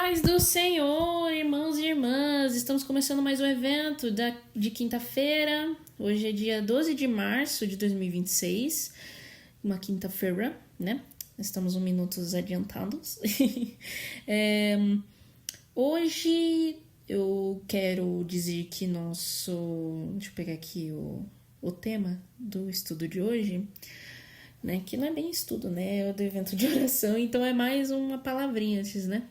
paz do Senhor, irmãos e irmãs! Estamos começando mais um evento de quinta-feira. Hoje é dia 12 de março de 2026, uma quinta-feira, né? Estamos minutos adiantados. Hoje eu quero dizer que nosso... Deixa eu pegar aqui o tema do estudo de hoje, né? Que não é bem estudo, né? É do evento de oração, então é mais uma palavrinha antes, né?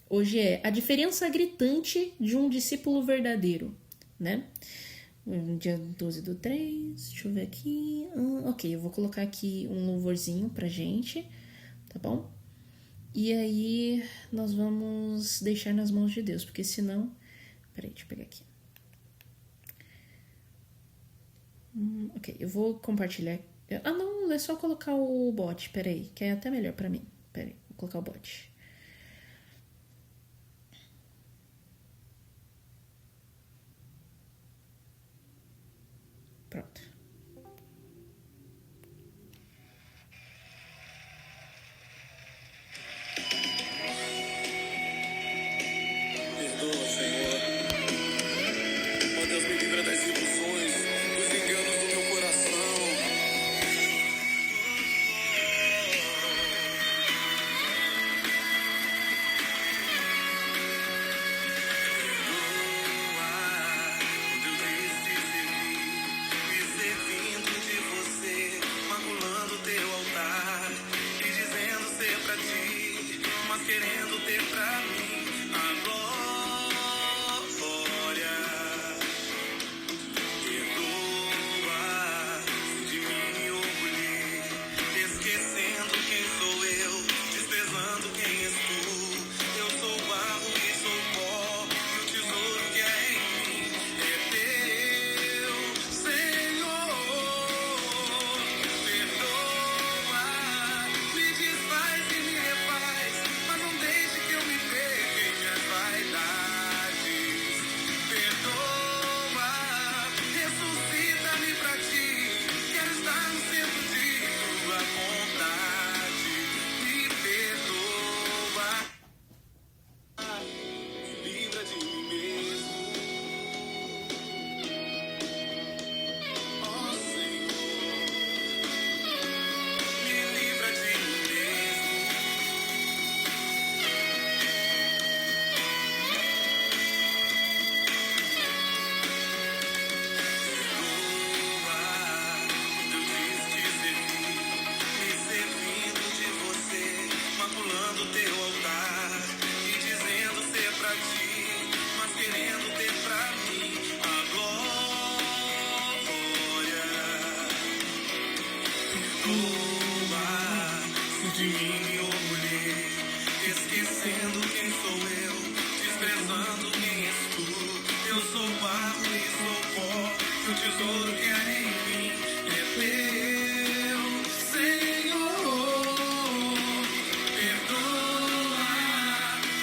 Hoje é a diferença gritante de um discípulo verdadeiro, né? Dia 12/3, deixa eu ver aqui. Ok, eu vou colocar aqui um louvorzinho pra gente, tá bom? E aí nós vamos deixar nas mãos de Deus, porque senão... Peraí, deixa eu pegar aqui. Ok, eu vou compartilhar. Não, é só colocar o bot, peraí, que é até melhor pra mim. Peraí, vou colocar o bot. Pronto. Perdoa, Senhor. Ó Deus, me livra das ilusões, dos enganos do meu coração. Quando eu decidi me servindo de você, maculando teu altar e dizendo ser pra ti, mas querendo ter pra mim a glória. Perdoa se de mim me orgulhei, esquecendo quem sou eu, desprezando quem és tu. Eu sou barro e sou pó, e o tesouro que é em mim é teu, Senhor. Perdoa, me desfaz e me refaz, mas não deixe que eu me perca em minhas vaidades. Perdoa, ressuscita-me pra ti, quero estar no centro de tua vontade. Me perdoa, me livra de mim mesmo, ó Senhor. Me livra de mim mesmo. Quando eu quis te servir, me servindo de você, maculando teu altar e dizendo ser pra ti, mas querendo ter pra mim a glória. Perdoa se de mim me orgulhei, esquecendo quem sou eu, desprezando quem és tu. Eu sou barro e sou pó, e o tesouro que há em mim é teu, Senhor. Perdoa,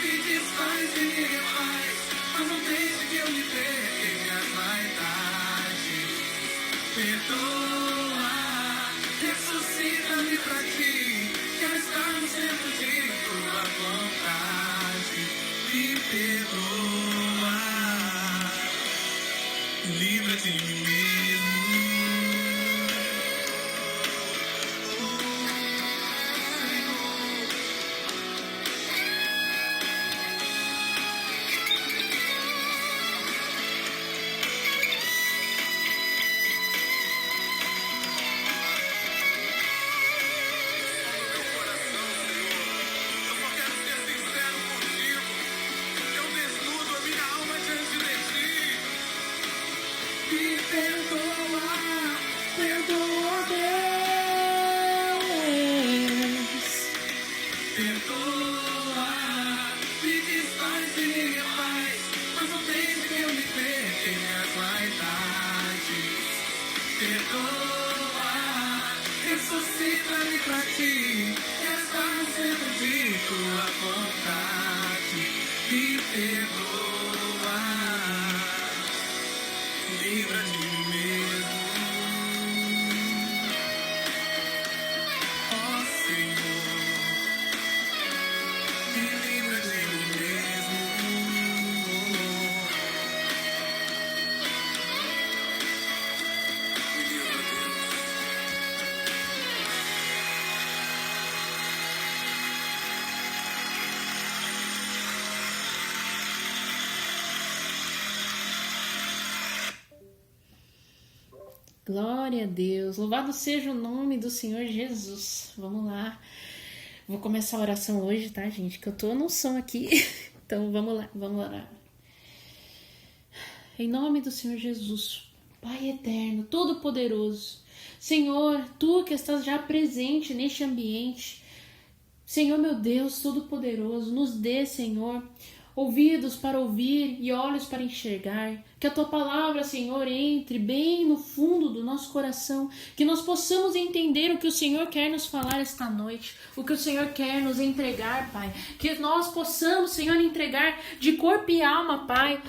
me desfaz e me refaz, mas não deixe que eu me perca em minhas vaidades. Perdoa, ressuscita-me pra ti, quero estar no centro de tua vontade. Me perdoa, livra de mim mesmo. Meu coração, Senhor, eu só quero ser sincero contigo. Eu desnudo a minha alma diante de ti. Me perdoa, perdoa, Deus. Perdoa, me desfaz e me refaz, mas não deixe que eu me perca em minhas vaidades. Perdoa, ressuscita-me pra ti, quero estar no centro de tua vontade. Me perdoa, livra de mim mesmo, ó Senhor. Me Glória a Deus. Louvado seja o nome do Senhor Jesus. Vamos lá. Vou começar a oração hoje, tá, gente? Que eu tô no som aqui. Então vamos lá, vamos orar. Em nome do Senhor Jesus, Pai eterno, todo-poderoso, Senhor, Tu que estás já presente neste ambiente, Senhor meu Deus, todo-poderoso, nos dê, Senhor, ouvidos para ouvir e olhos para enxergar, que a Tua palavra, Senhor, entre bem no fundo do nosso coração, que nós possamos entender o que o Senhor quer nos falar esta noite, o que o Senhor quer nos entregar, Pai, que nós possamos, Senhor, entregar de corpo e alma, Pai,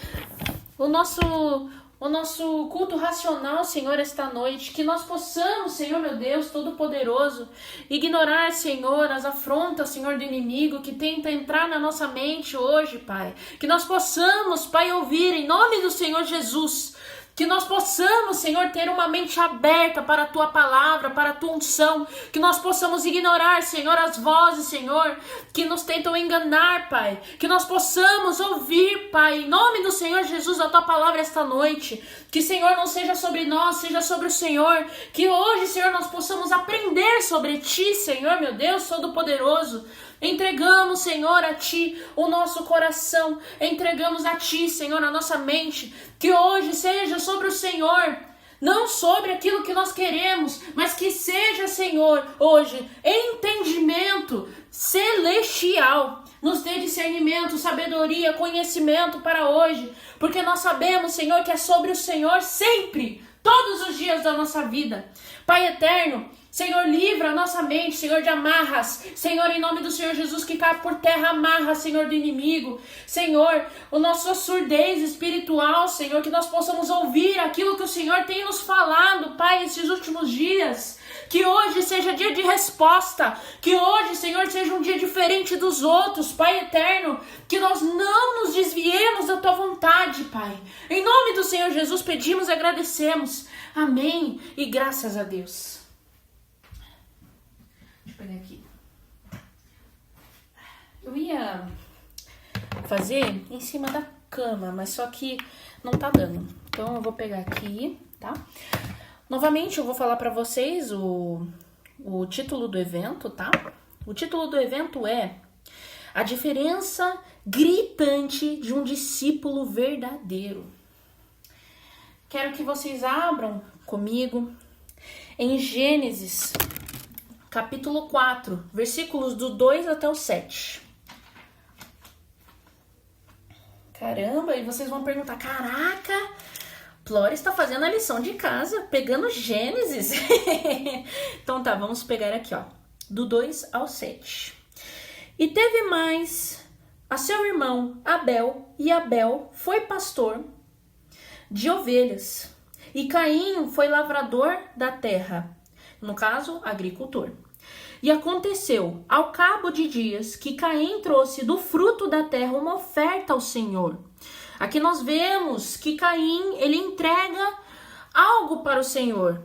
o nosso culto racional, Senhor, esta noite, que nós possamos, Senhor meu Deus, Todo-Poderoso, ignorar, Senhor, as afrontas, Senhor, do inimigo que tenta entrar na nossa mente hoje, Pai. Que nós possamos, Pai, ouvir em nome do Senhor Jesus. Que nós possamos, Senhor, ter uma mente aberta para a Tua palavra, para a Tua unção. Que nós possamos ignorar, Senhor, as vozes, Senhor, que nos tentam enganar, Pai. Que nós possamos ouvir, Pai, em nome do Senhor Jesus, a Tua palavra esta noite. Que, Senhor, não seja sobre nós, seja sobre o Senhor. Que hoje, Senhor, nós possamos aprender sobre Ti, Senhor, meu Deus, Todo-Poderoso. Entregamos, Senhor, a Ti o nosso coração, entregamos a Ti, Senhor, a nossa mente, que hoje seja sobre o Senhor, não sobre aquilo que nós queremos, mas que seja, Senhor, hoje, entendimento celestial, nos dê discernimento, sabedoria, conhecimento para hoje, porque nós sabemos, Senhor, que é sobre o Senhor sempre, todos os dias da nossa vida. Pai eterno, Senhor, livra a nossa mente, Senhor, de amarras. Senhor, em nome do Senhor Jesus, que cai por terra amarras, Senhor, do inimigo. Senhor, a nossa surdez espiritual, Senhor, que nós possamos ouvir aquilo que o Senhor tem nos falado, Pai, esses últimos dias. Que hoje seja dia de resposta. Que hoje, Senhor, seja um dia diferente dos outros, Pai eterno. Que nós não nos desviemos da Tua vontade, Pai. Em nome do Senhor Jesus, pedimos e agradecemos. Amém. E graças a Deus. Deixa eu pegar aqui. Eu ia fazer em cima da cama, mas só que não tá dando. Então eu vou pegar aqui, tá? Novamente eu vou falar pra vocês o título do evento, tá? O título do evento é A Diferença Gritante de um Discípulo Verdadeiro. Quero que vocês abram comigo em Gênesis capítulo 4, versículos do 2 até o 7. Caramba, e vocês vão perguntar, caraca, Flora está fazendo a lição de casa, pegando Gênesis. Então tá, vamos pegar aqui, ó, do 2 ao 7. E teve mais a seu irmão Abel, e Abel foi pastor de ovelhas, e Caim foi lavrador da terra, no caso, agricultor. E aconteceu, ao cabo de dias, que Caim trouxe do fruto da terra uma oferta ao Senhor. Aqui nós vemos que Caim, ele entrega algo para o Senhor.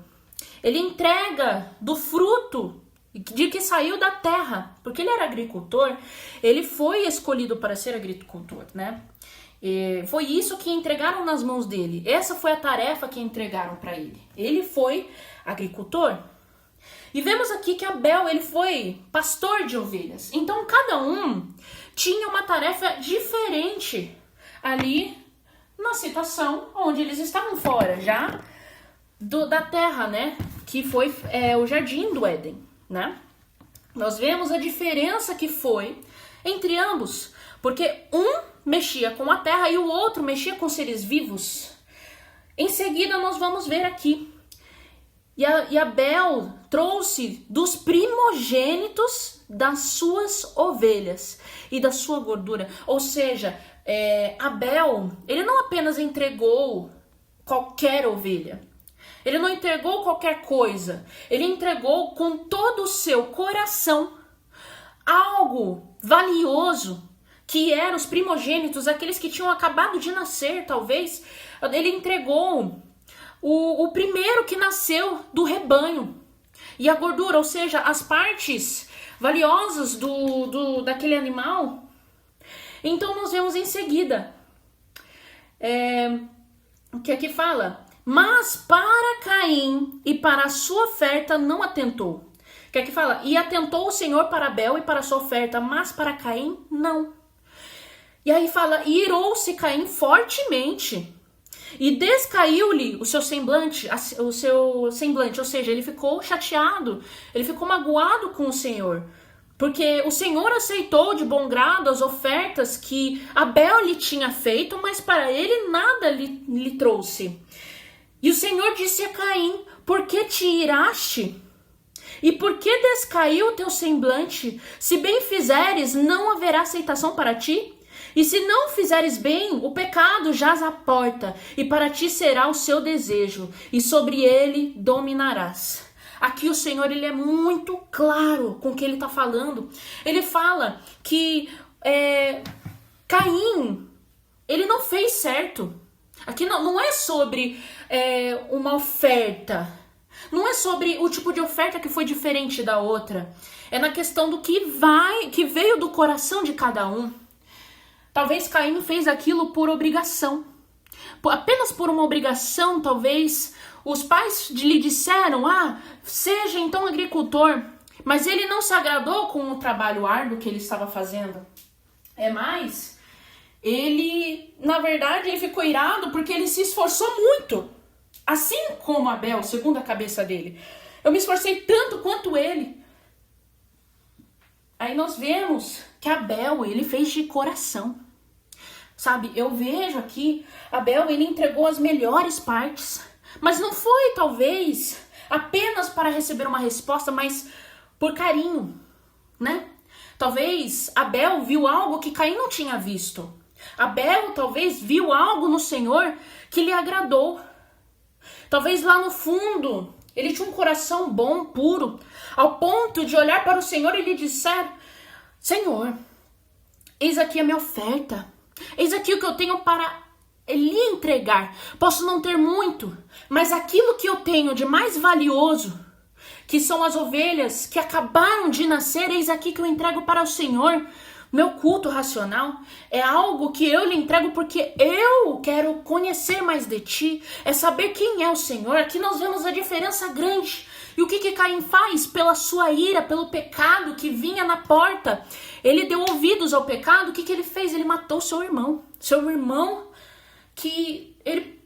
Ele entrega do fruto de que saiu da terra. Porque ele era agricultor, ele foi escolhido para ser agricultor, né? E foi isso que entregaram nas mãos dele. Essa foi a tarefa que entregaram para ele. Ele foi agricultor. E vemos aqui que Abel, ele foi pastor de ovelhas. Então, cada um tinha uma tarefa diferente ali na situação onde eles estavam fora, já da terra, né? Que foi o jardim do Éden, né? Nós vemos a diferença que foi entre ambos. Porque um mexia com a terra e o outro mexia com seres vivos. Em seguida, nós vamos ver aqui. E Abel trouxe dos primogênitos das suas ovelhas e da sua gordura. Ou seja, Abel, ele não apenas entregou qualquer ovelha. Ele não entregou qualquer coisa. Ele entregou com todo o seu coração algo valioso, que eram os primogênitos, aqueles que tinham acabado de nascer, talvez. Ele entregou o primeiro que nasceu do rebanho. E a gordura, ou seja, as partes valiosas daquele animal. Então nós vemos em seguida, o que aqui fala? Mas para Caim e para a sua oferta não atentou. Que aqui fala, e atentou o Senhor para Abel e para a sua oferta, mas para Caim não. E aí fala, e irou-se Caim fortemente, e descaiu-lhe o seu semblante, ou seja, ele ficou chateado, ele ficou magoado com o Senhor. Porque o Senhor aceitou de bom grado as ofertas que Abel lhe tinha feito, mas para ele nada lhe trouxe. E o Senhor disse a Caim, por que te iraste? E por que descaiu o teu semblante? Se bem fizeres, não haverá aceitação para ti? E se não fizeres bem, o pecado jaz à porta, e para ti será o seu desejo, e sobre ele dominarás. Aqui o Senhor, ele é muito claro com o que ele está falando. Ele fala que Caim, ele não fez certo. Aqui não é sobre uma oferta. Não é sobre o tipo de oferta que foi diferente da outra. É na questão do que veio do coração de cada um. Talvez Caim fez aquilo por obrigação. Apenas por uma obrigação, talvez os pais lhe disseram, seja então agricultor. Mas ele não se agradou com o trabalho árduo que ele estava fazendo. Ele, na verdade, ele ficou irado porque ele se esforçou muito. Assim como Abel, segundo a cabeça dele. Eu me esforcei tanto quanto ele. Aí nós vemos que Abel, ele fez de coração. Sabe, eu vejo aqui, Abel, ele entregou as melhores partes. Mas não foi, talvez, apenas para receber uma resposta, mas por carinho, né? Talvez Abel viu algo que Caim não tinha visto. Abel, talvez, viu algo no Senhor que lhe agradou. Talvez lá no fundo, ele tinha um coração bom, puro, ao ponto de olhar para o Senhor e lhe disser, Senhor, eis aqui a minha oferta, eis aqui o que eu tenho para lhe entregar. Posso não ter muito, mas aquilo que eu tenho de mais valioso, que são as ovelhas que acabaram de nascer, eis aqui que eu entrego para o Senhor. Meu culto racional é algo que eu lhe entrego porque eu quero conhecer mais de ti, é saber quem é o Senhor. Aqui nós vemos a diferença grande. E o que Caim faz? Pela sua ira, pelo pecado que vinha na porta, ele deu ouvidos ao pecado. O que ele fez? Ele matou seu irmão. Seu irmão que ele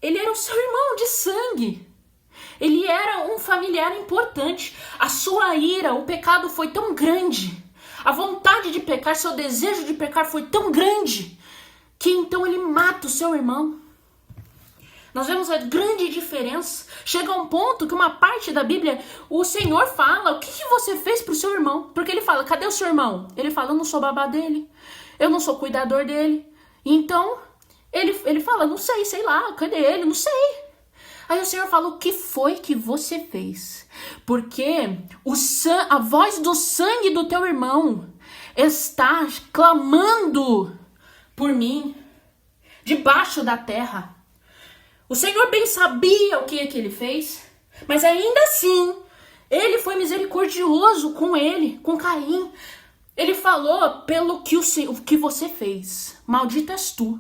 era o seu irmão de sangue. Ele era um familiar importante. A sua ira, o pecado foi tão grande. A vontade de pecar, seu desejo de pecar foi tão grande que então ele mata o seu irmão. Nós vemos a grande diferença. Chega a um ponto que uma parte da Bíblia, o Senhor fala, o que você fez pro seu irmão? Porque ele fala, cadê o seu irmão? Ele fala, eu não sou babá dele, eu não sou cuidador dele. Então, ele fala, não sei lá, cadê ele? Não sei. Aí o Senhor fala, o que foi que você fez? Porque a voz do sangue do teu irmão está clamando por mim, debaixo da terra. O Senhor bem sabia o que ele fez, mas ainda assim, ele foi misericordioso com ele, com Caim. Ele falou, pelo que o que você fez, maldito és tu.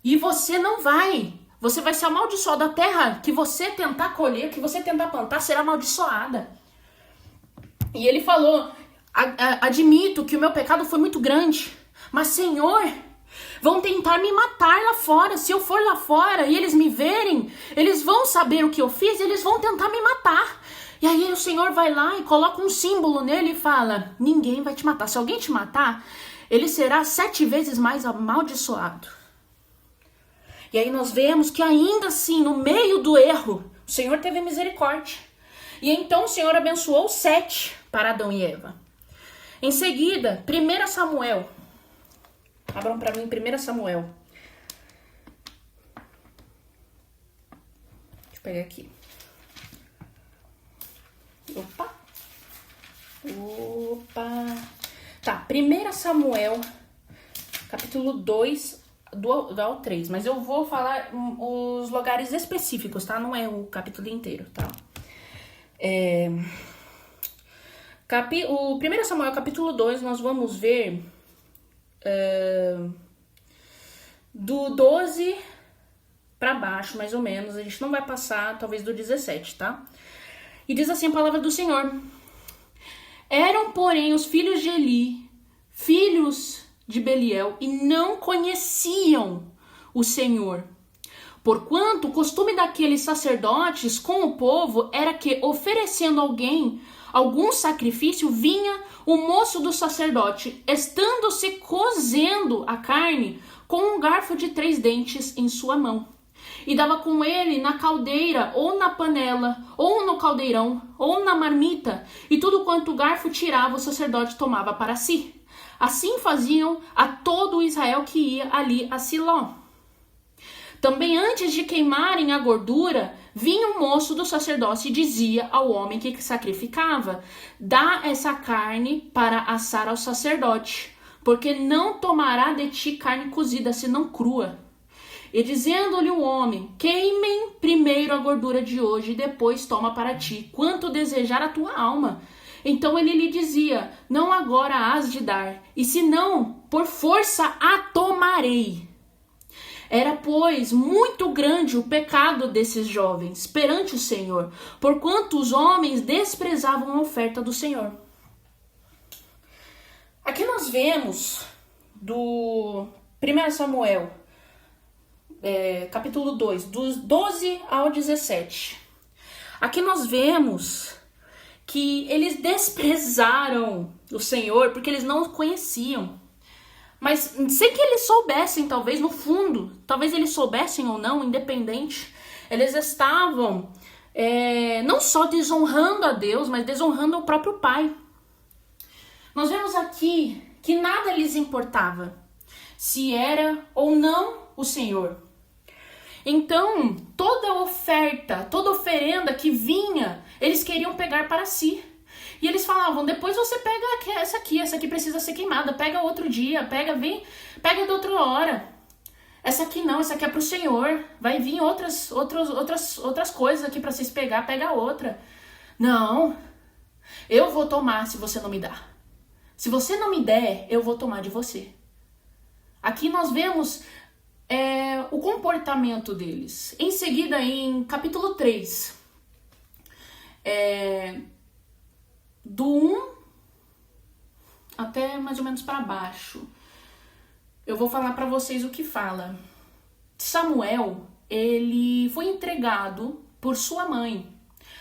E você não vai... Você vai ser amaldiçoado. A terra que você tentar colher, que você tentar plantar, será amaldiçoada. E ele falou, admito que o meu pecado foi muito grande, mas Senhor, vão tentar me matar lá fora. Se eu for lá fora e eles me verem, eles vão saber o que eu fiz e eles vão tentar me matar. E aí o Senhor vai lá e coloca um símbolo nele e fala, ninguém vai te matar. Se alguém te matar, ele será 7 vezes mais amaldiçoado. E aí nós vemos que ainda assim, no meio do erro, o Senhor teve misericórdia. E então o Senhor abençoou 7 para Adão e Eva. Em seguida, 1 Samuel. Abram para mim 1 Samuel. Deixa eu pegar aqui. Opa. Tá, 1 Samuel, capítulo 2... do ao 3, mas eu vou falar os lugares específicos, tá? Não é o capítulo inteiro, tá? O 1 Samuel, capítulo 2, nós vamos ver do 12 para baixo, mais ou menos. A gente não vai passar, talvez, do 17, tá? E diz assim a palavra do Senhor. Eram, porém, os filhos de Eli, filhos de Beliel, e não conheciam o Senhor. Porquanto o costume daqueles sacerdotes com o povo era que, oferecendo algum sacrifício, vinha o moço do sacerdote, estando-se cozendo a carne com um garfo de 3 dentes em sua mão. E dava com ele na caldeira, ou na panela, ou no caldeirão, ou na marmita, e tudo quanto o garfo tirava, o sacerdote tomava para si. Assim faziam a todo Israel que ia ali a Siló. Também antes de queimarem a gordura, vinha um moço do sacerdócio e dizia ao homem que sacrificava: dá essa carne para assar ao sacerdote, porque não tomará de ti carne cozida, senão crua. E dizendo-lhe o homem: queimem primeiro a gordura de hoje, e depois toma para ti, quanto desejar a tua alma. Então ele lhe dizia: não agora hás de dar, e se não, por força a tomarei. Era, pois, muito grande o pecado desses jovens perante o Senhor, porquanto os homens desprezavam a oferta do Senhor. Aqui nós vemos do 1 Samuel, capítulo 2, dos 12 ao 17. Aqui nós vemos que eles desprezaram o Senhor porque eles não o conheciam. Mas sem que eles soubessem, talvez no fundo, talvez eles soubessem ou não, independente, eles estavam não só desonrando a Deus, mas desonrando o próprio Pai. Nós vemos aqui que nada lhes importava, se era ou não o Senhor. Então, toda oferta, toda oferenda que vinha, eles queriam pegar para si. E eles falavam: depois você pega essa aqui precisa ser queimada, pega outro dia, pega de outra hora. Essa aqui não, essa aqui é pro Senhor, vai vir outras coisas aqui para vocês pegar, pega outra. Não, eu vou tomar se você não me dá. Se você não me der, eu vou tomar de você. Aqui nós vemos o comportamento deles. Em seguida, em capítulo 3, do 1 até mais ou menos para baixo, eu vou falar para vocês o que fala. Samuel, ele foi entregado por sua mãe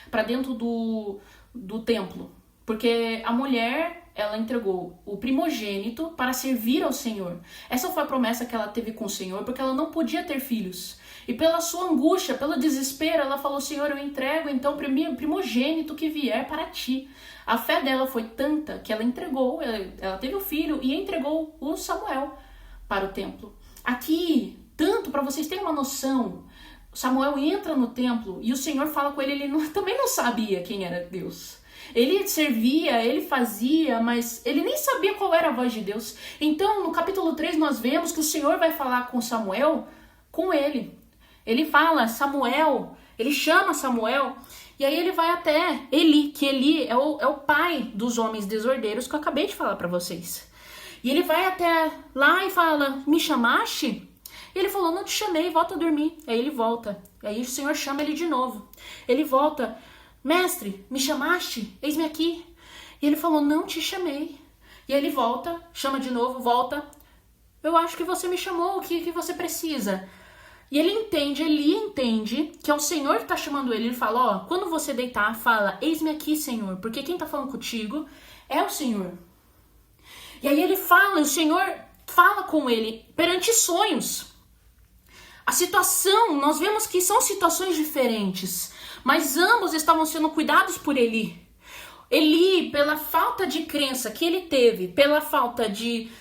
para dentro do templo, porque a mulher, ela entregou o primogênito para servir ao Senhor. Essa foi a promessa que ela teve com o Senhor, porque ela não podia ter filhos. E pela sua angústia, pelo desespero, ela falou: Senhor, eu entrego então o primogênito que vier para ti. A fé dela foi tanta que ela entregou, ela teve o filho e entregou o Samuel para o templo. Aqui, tanto para vocês terem uma noção, Samuel entra no templo e o Senhor fala com ele, também não sabia quem era Deus. Ele servia, ele fazia, mas ele nem sabia qual era a voz de Deus. Então, no capítulo 3, nós vemos que o Senhor vai falar com Samuel, com ele. Ele fala, Samuel, ele chama Samuel, e aí ele vai até Eli, que Eli é o pai dos homens desordeiros que eu acabei de falar para vocês. E ele vai até lá e fala: me chamaste? E ele falou: não te chamei, volta a dormir. Aí ele volta. Aí o Senhor chama ele de novo. Ele volta: mestre, me chamaste? Eis-me aqui. E ele falou: não te chamei. E aí ele volta, chama de novo, volta. Eu acho que você me chamou, o que você precisa? E ele entende que é o Senhor que está chamando ele. Ele fala: quando você deitar, fala: eis-me aqui, Senhor, porque quem está falando contigo é o Senhor. E aí ele fala, o Senhor fala com ele perante sonhos. A situação, nós vemos que são situações diferentes, mas ambos estavam sendo cuidados por Eli. Eli, pela falta de crença que ele teve, pela falta de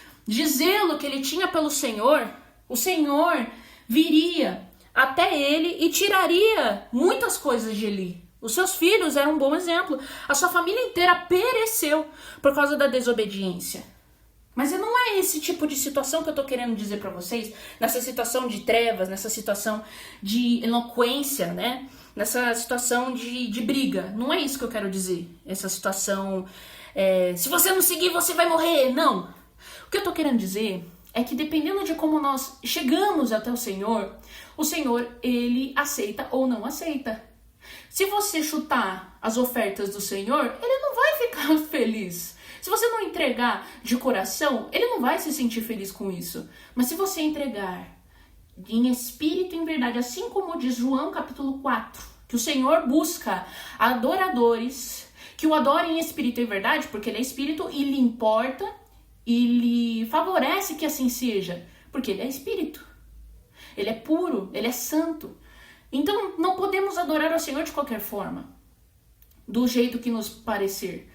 zelo que ele tinha pelo Senhor, o Senhor viria até ele e tiraria muitas coisas de Eli. Os seus filhos eram um bom exemplo. A sua família inteira pereceu por causa da desobediência. Mas não é esse tipo de situação que eu tô querendo dizer pra vocês, nessa situação de trevas, nessa situação de eloquência, né? Nessa situação de briga. Não é isso que eu quero dizer. Essa situação, se você não seguir, você vai morrer. Não. O que eu tô querendo dizer é que dependendo de como nós chegamos até o Senhor, ele aceita ou não aceita. Se você chutar as ofertas do Senhor, ele não vai ficar feliz. Se você não entregar de coração, ele não vai se sentir feliz com isso. Mas se você entregar em espírito e em verdade, assim como diz João capítulo 4, que o Senhor busca adoradores que o adorem em espírito e em verdade, porque ele é espírito e lhe importa e lhe favorece que assim seja, porque ele é espírito. Ele é puro, ele é santo. Então não podemos adorar ao Senhor de qualquer forma, do jeito que nos parecer.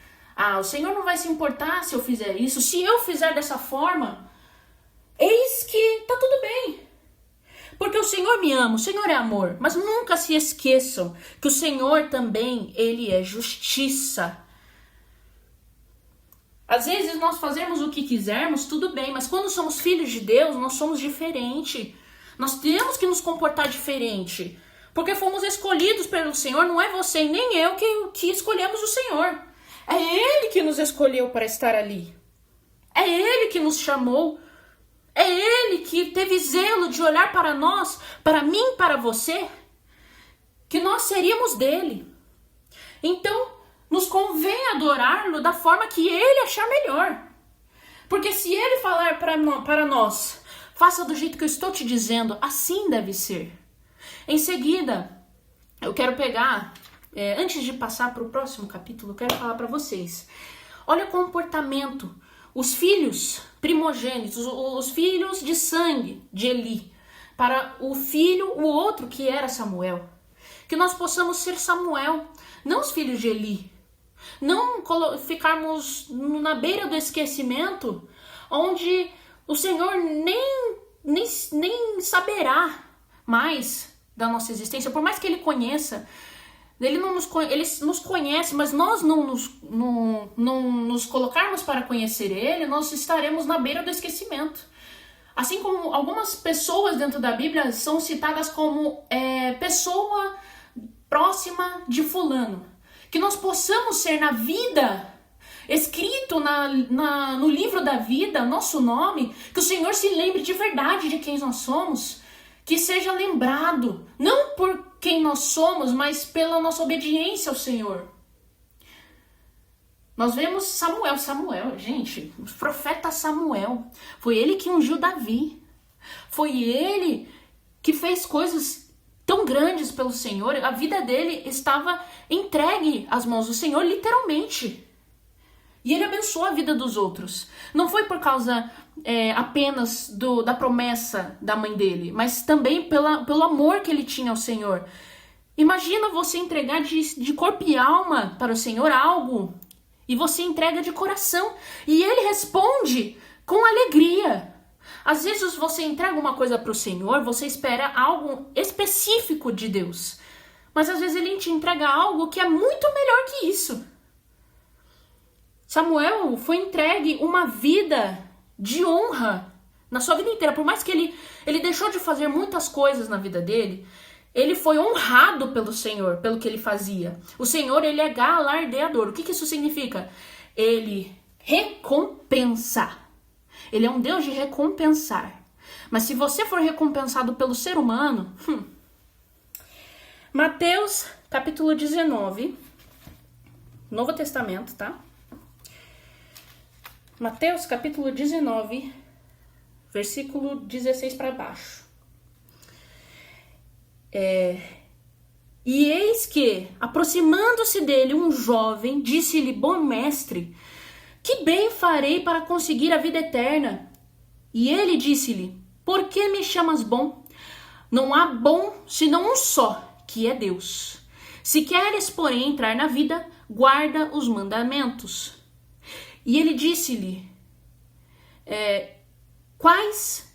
O Senhor não vai se importar se eu fizer isso. Se eu fizer dessa forma, eis que tá tudo bem. Porque o Senhor me ama, o Senhor é amor. Mas nunca se esqueçam que o Senhor também, ele é justiça. Às vezes nós fazemos o que quisermos, tudo bem. Mas quando somos filhos de Deus, nós somos diferentes. Nós temos que nos comportar diferente. Porque fomos escolhidos pelo Senhor. Não é você e nem eu que escolhemos o Senhor. É Ele que nos escolheu para estar ali. É Ele que nos chamou. É Ele que teve zelo de olhar para nós, para mim, para você, que nós seríamos dele. Então, nos convém adorá-lo da forma que Ele achar melhor. Porque se Ele falar para nós, faça do jeito que eu estou te dizendo, assim deve ser. Em seguida, eu quero pegar, antes de passar para o próximo capítulo, eu quero falar para vocês. Olha o comportamento. Os filhos primogênitos, os filhos de sangue de Eli, para o outro que era Samuel. Que nós possamos ser Samuel, não os filhos de Eli. Não ficarmos na beira do esquecimento, onde o Senhor nem saberá mais da nossa existência, por mais que Ele conheça. Ele nos conhece, mas nós não nos colocarmos para conhecer Ele, nós estaremos na beira do esquecimento. Assim como algumas pessoas dentro da Bíblia são citadas como pessoa próxima de fulano. Que nós possamos ser na vida, escrito no livro da vida, nosso nome, que o Senhor se lembre de verdade de quem nós somos, que seja lembrado, não por quem nós somos, mas pela nossa obediência ao Senhor. Nós vemos Samuel, gente, o profeta Samuel. Foi ele que ungiu Davi. Foi ele que fez coisas tão grandes pelo Senhor. A vida dele estava entregue às mãos do Senhor, literalmente. E ele abençoou a vida dos outros. Não foi por causa apenas da promessa da mãe dele, mas também pelo amor que ele tinha ao Senhor. Imagina você entregar de corpo e alma para o Senhor algo, e você entrega de coração, e Ele responde com alegria. Às vezes você entrega uma coisa para o Senhor, você espera algo específico de Deus, mas às vezes Ele te entrega algo que é muito melhor que isso. Samuel foi entregue uma vida de honra na sua vida inteira. Por mais que ele deixou de fazer muitas coisas na vida dele, ele foi honrado pelo Senhor, pelo que ele fazia. O Senhor, ele é galardeador. O que isso significa? Ele recompensa. Ele é um Deus de recompensar. Mas se você for recompensado pelo ser humano... Mateus, capítulo 19, Novo Testamento, tá? Mateus, capítulo 19, versículo 16 para baixo. E eis que, aproximando-se dele um jovem, disse-lhe: Bom mestre, que bem farei para conseguir a vida eterna? E ele disse-lhe: Por que me chamas bom? Não há bom senão um só, que é Deus. Se queres, porém, entrar na vida, guarda os mandamentos. E ele disse-lhe: Quais?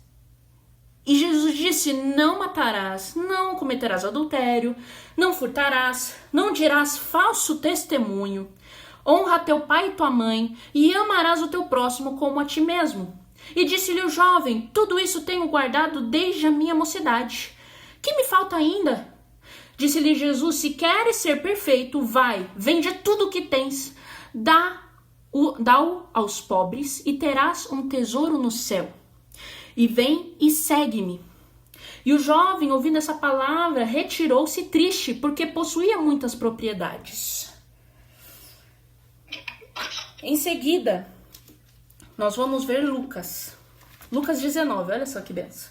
E Jesus disse: Não matarás, não cometerás adultério, não furtarás, não dirás falso testemunho, honra teu pai e tua mãe, e amarás o teu próximo como a ti mesmo. E disse-lhe o jovem: Tudo isso tenho guardado desde a minha mocidade. Que me falta ainda? Disse-lhe Jesus: Se queres ser perfeito, vai, vende tudo o que tens, dá-o aos pobres, e terás um tesouro no céu. e vem e segue-me. E o jovem, ouvindo essa palavra, retirou-se triste, porque possuía muitas propriedades. Em seguida, nós vamos ver Lucas. Lucas 19, olha só que benção.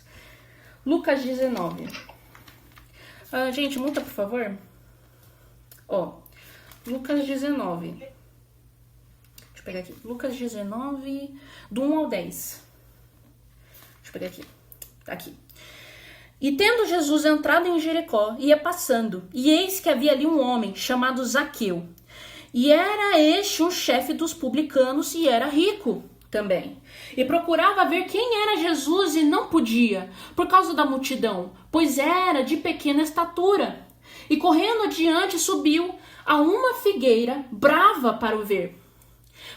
Lucas 19. Gente, muta, por favor. Lucas 19. Deixa eu pegar aqui. Lucas 19, do 1 ao 10. Deixa eu pegar aqui. Aqui. E tendo Jesus entrado em Jericó, ia passando, e eis que havia ali um homem chamado Zaqueu. E era este um chefe dos publicanos e era rico também. E procurava ver quem era Jesus e não podia, por causa da multidão, pois era de pequena estatura. E correndo adiante subiu a uma figueira brava para o ver,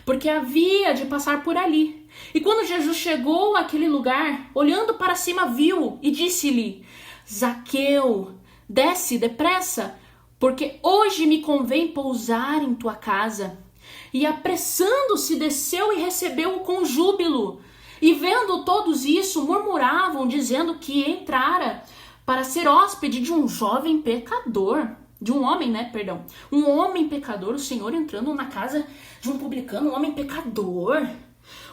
porque havia de passar por ali. E quando Jesus chegou àquele lugar, olhando para cima, viu e disse-lhe: Zaqueu, desce depressa, porque hoje me convém pousar em tua casa. E apressando-se, desceu e recebeu-o com júbilo. E vendo todos isso, murmuravam, dizendo que entrara para ser hóspede de um jovem pecador. De um homem, Um homem pecador, o Senhor entrando na casa de um publicano, um homem pecador.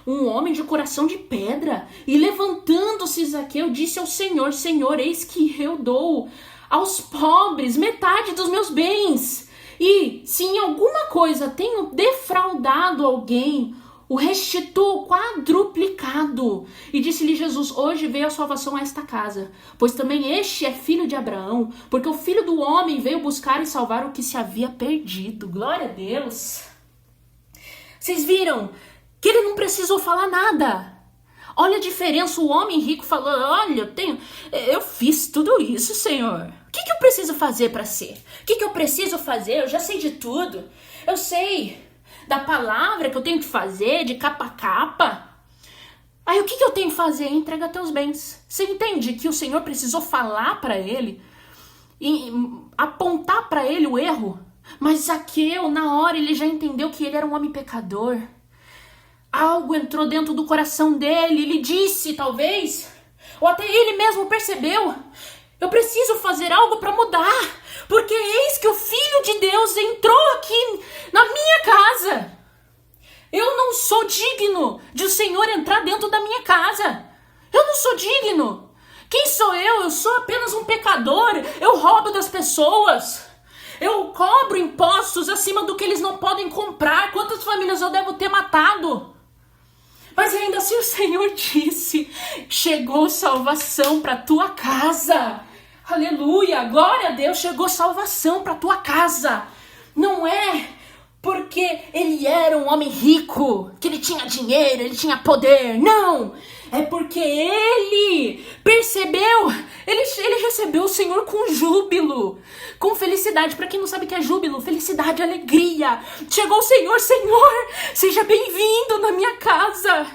Um homem de coração de pedra. E levantando-se Zaqueu, disse ao Senhor: Senhor, eis que eu dou aos pobres metade dos meus bens. E se em alguma coisa tenho defraudado alguém, o restituo quadruplicado. E disse-lhe Jesus: hoje veio a salvação a esta casa, pois também este é filho de Abraão, porque o Filho do Homem veio buscar e salvar o que se havia perdido. Glória a Deus. Vocês viram que ele não precisou falar nada. Olha a diferença, o homem rico falou: olha, eu fiz tudo isso, Senhor. O que eu preciso fazer para ser? O que eu preciso fazer? Eu já sei de tudo. Eu sei da palavra que eu tenho que fazer, de capa a capa. Aí o que eu tenho que fazer? Entrega teus bens. Você entende que o Senhor precisou falar para ele, e apontar para ele o erro? Mas Zaqueu, na hora, ele já entendeu que ele era um homem pecador. Algo entrou dentro do coração dele, ele disse, talvez, ou até ele mesmo percebeu: eu preciso fazer algo para mudar, porque eis que o Filho de Deus entrou aqui na minha casa. Eu não sou digno de o Senhor entrar dentro da minha casa. Eu não sou digno. Quem sou eu? Eu sou apenas um pecador. Eu roubo das pessoas. Eu cobro impostos acima do que eles não podem comprar. Quantas famílias eu devo ter matado? Mas ainda assim o Senhor disse: chegou salvação para tua casa. Aleluia, glória a Deus, chegou salvação para tua casa. Não é porque ele era um homem rico, que ele tinha dinheiro, ele tinha poder. Não, é porque ele percebeu, ele recebeu o Senhor com júbilo, com felicidade. Para quem não sabe o que é júbilo, felicidade, alegria. Chegou o Senhor: Senhor, seja bem-vindo na minha casa.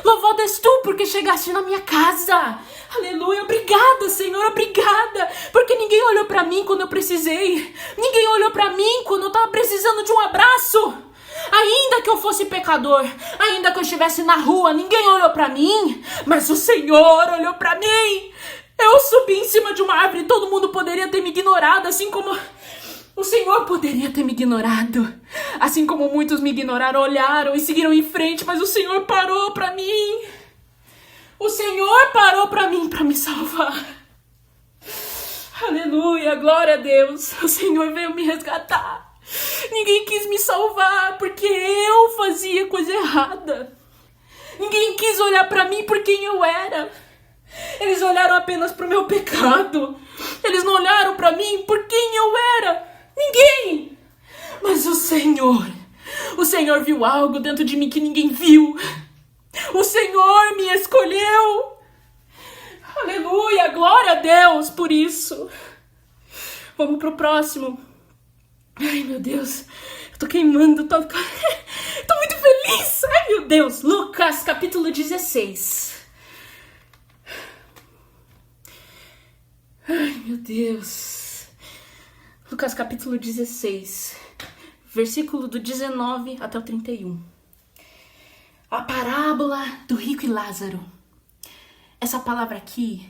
Louvado és tu porque chegaste na minha casa. Aleluia, obrigada, Senhor, obrigada, porque ninguém olhou pra mim quando eu precisei. Ninguém olhou pra mim quando eu tava precisando de um abraço. Ainda que eu fosse pecador, ainda que eu estivesse na rua, ninguém olhou pra mim, mas o Senhor olhou pra mim. Eu subi em cima de uma árvore, todo mundo poderia ter me ignorado, assim como o Senhor poderia ter me ignorado. Assim como muitos me ignoraram, olharam e seguiram em frente, mas o Senhor parou pra mim. O Senhor parou pra mim, pra me salvar. Aleluia, glória a Deus. O Senhor veio me resgatar. Ninguém quis me salvar porque eu fazia coisa errada. Ninguém quis olhar pra mim por quem eu era. Eles olharam apenas pro meu pecado. Eles não olharam pra mim por quem eu era. Ninguém. Mas o Senhor viu algo dentro de mim que ninguém viu. O Senhor me escolheu. Aleluia, glória a Deus por isso. Vamos pro próximo. Ai, meu Deus, eu tô queimando, tô muito feliz. Ai, meu Deus, Lucas capítulo 16. Ai, meu Deus. Lucas capítulo 16, versículo do 19 até o 31. A parábola do rico e Lázaro. essa palavra aqui,